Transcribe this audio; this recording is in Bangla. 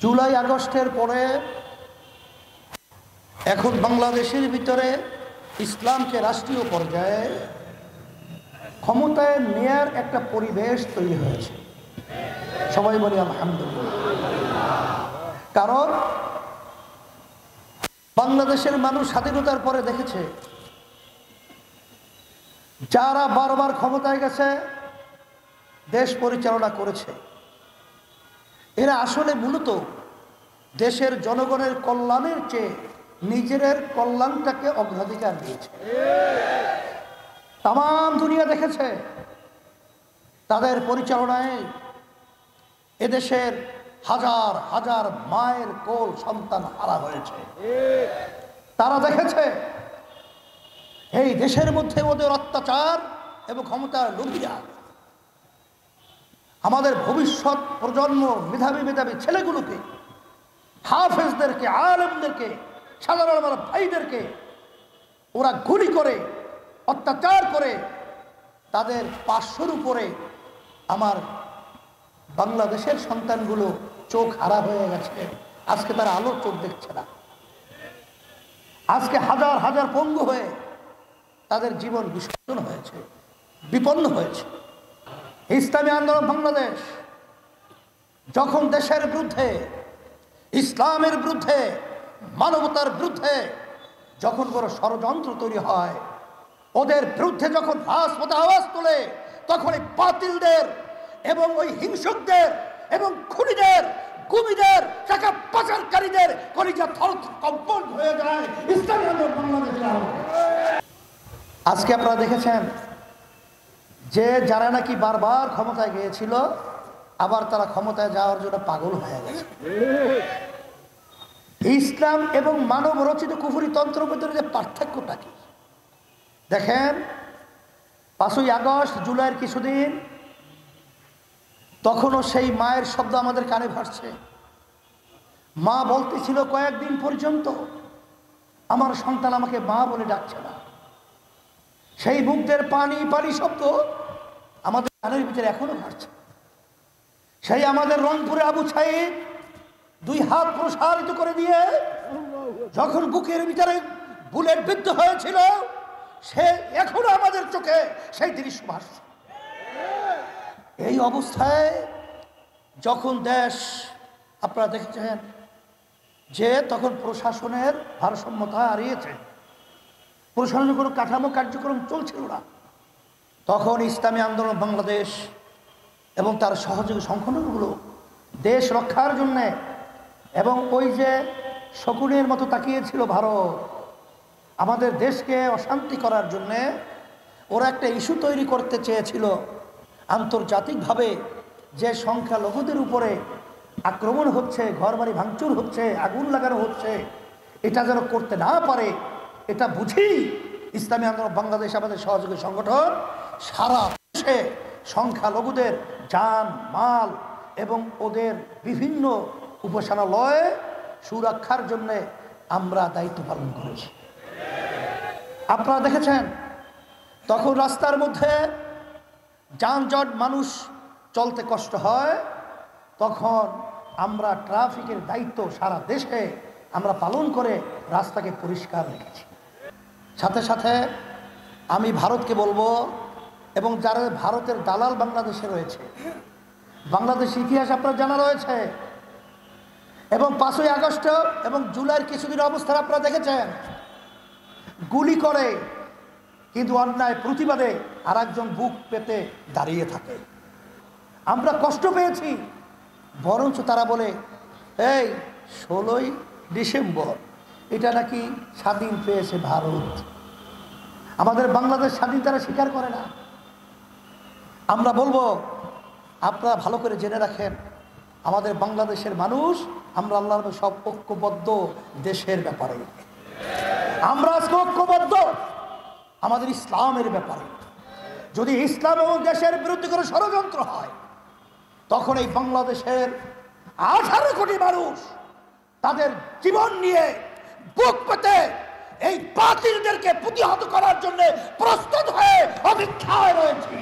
জুলাই আগস্টের পরে এখন বাংলাদেশের ভিতরে ইসলামকে রাষ্ট্রীয় পর্যায়ে ক্ষমতায় নেয়ার একটা পরিবেশ তৈরি হয়েছে। সবাই বলি আলহামদুলিল্লাহ। কারণ বাংলাদেশের মানুষ স্বাধীনতার পরে দেখেছে যারা বারবার ক্ষমতায় গেছে, দেশ পরিচালনা করেছে, এরা আসলে মূলত দেশের জনগণের কল্যাণের চেয়ে নিজের কল্যাণটাকে অগ্রাধিকার দিয়েছে। তাম দুনিয়া দেখেছে তাদের পরিচালনায় এদেশের হাজার হাজার মায়ের কোল সন্তান হারা হয়েছে। তারা দেখেছে এই দেশের মধ্যে ওদের অত্যাচার এবং ক্ষমতার লোভিয়া আমাদের ভবিষ্যৎ প্রজন্ম মেধাবী মেধাবী ছেলেগুলোকে, হাফেজদেরকে, আলেমদেরকে, সাধারণ ভাইদেরকে ওরা গুলি করে অত্যাচার করে তাদের 500-র উপরে আমার বাংলাদেশের সন্তানগুলো চোখ হারা হয়ে গেছে। আজকে তারা আলোর চোখ দেখছে না। আজকে হাজার হাজার পঙ্গু হয়ে তাদের জীবন বিসর্জন হয়েছে, বিপন্ন হয়েছে। ইসলামী আন্দোলন বাংলাদেশ যখন দেশের বিরুদ্ধে, ইসলামের বিরুদ্ধে, মানবতার বিরুদ্ধে যখন বড় ষড়যন্ত্র তৈরি হয়, ওদের বিরুদ্ধে যখন রাজপথে আওয়াজ তোলে, তখন এই বাতিলদের এবং ওই হিংসকদের এবং খুনিদের, গুমিদের, টাকা পাচারকারীদের কলিজা থরথর কম্পন হয়ে যায়। ইসলামী আন্দোলন বাংলাদেশ। আজকে আপনারা দেখেছেন যে যারা নাকি বারবার ক্ষমতায় গিয়েছিল, আবার তারা ক্ষমতায় যাওয়ার জন্য পাগল হয়ে গেছে। ইসলাম এবং মানব রচিত কুফরি তন্ত্রের ভিতরে যে পার্থক্যটা কি দেখেন। 5ই আগস্ট, জুলাইয়ের কিছুদিন, তখনও সেই মায়ের শব্দ আমাদের কানে ভাসছে। মা বলতেছিল কয়েকদিন পর্যন্ত আমার সন্তান আমাকে মা বলে ডাকছে না। সেই মুখদের পানি পানি শব্দ আমাদের কানের ভিতরে এখনো ভাসছে। সেই আমাদের রংপুরে আবু সাইদ 2 হাত প্রসারিত করে দিয়ে যখন বুকের ভিতরে বুলেট বিদ্ধ হয়েছিল, সে এখনো আমাদের চোখে সেই দৃশ্য ভাসছে। এই অবস্থায় যখন দেশ, আপনারা দেখেছেন যে তখন প্রশাসনের ভারসাম্যতা হারিয়েছে, প্রশাসনের কোনো কাঠামো কার্যক্রম চলছিল না, তখন ইসলামী আন্দোলন বাংলাদেশ এবং তার সহযোগী সংগঠনগুলো দেশ রক্ষার জন্যে, এবং ওই যে শকুনের মতো তাকিয়েছিল ভারত আমাদের দেশকে অশান্তি করার জন্যে, ওরা একটা ইস্যু তৈরি করতে চেয়েছিল আন্তর্জাতিকভাবে যে সংখ্যালঘুদের উপরে আক্রমণ হচ্ছে, ঘরবাড়ি ভাঙচুর হচ্ছে, আগুন লাগানো হচ্ছে, এটা যেন করতে না পারে। এটা বুঝি ইসলামী আন্দোলন বাংলাদেশ আমাদের সহযোগী সংগঠন সারা দেশে সংখ্যালঘুদের জান মাল এবং ওদের বিভিন্ন উপাসনালয়ে সুরক্ষার জন্য আমরা দায়িত্ব পালন করেছি। আপনারা দেখেছেন তখন রাস্তার মধ্যে যানজট, মানুষ চলতে কষ্ট হয়, তখন আমরা ট্রাফিকের দায়িত্ব সারা দেশে আমরা পালন করে রাস্তাকে পরিষ্কার রেখেছি। সাথে সাথে আমি ভারতকে বলবো, এবং যারা ভারতের দালাল বাংলাদেশে রয়েছে, বাংলাদেশের ইতিহাস আপনার জানা রয়েছে, এবং 5ই আগস্ট এবং জুলাইয়ের কিছুদিন অবস্থা আপনারা দেখেছেন, গুলি করে কিন্তু অন্যায় প্রতিবাদে আর একজন বুক পেতে দাঁড়িয়ে থাকে। আমরা কষ্ট পেয়েছি, বরঞ্চ তারা বলে এই 16ই ডিসেম্বর এটা নাকি স্বাধীন পেয়েছে ভারত, আমাদের বাংলাদেশ স্বাধীন তারা স্বীকার করে না। আমরা বলবো আপনারা ভালো করে জেনে রাখেন, আমাদের বাংলাদেশের মানুষ, আমরা আল্লাহর সব ঐক্যবদ্ধ দেশের ব্যাপারে, আমরা আজকে ঐক্যবদ্ধ আমাদের ইসলামের ব্যাপারে। যদি ইসলাম এবং দেশের বিরুদ্ধে কোনো ষড়যন্ত্র হয়, তখন এই বাংলাদেশের 18 কোটি মানুষ তাদের জীবন নিয়ে বুক পেতে এই বাতিলদেরকে প্রতিহত করার জন্য প্রস্তুত হয়ে অপেক্ষায় রয়েছে।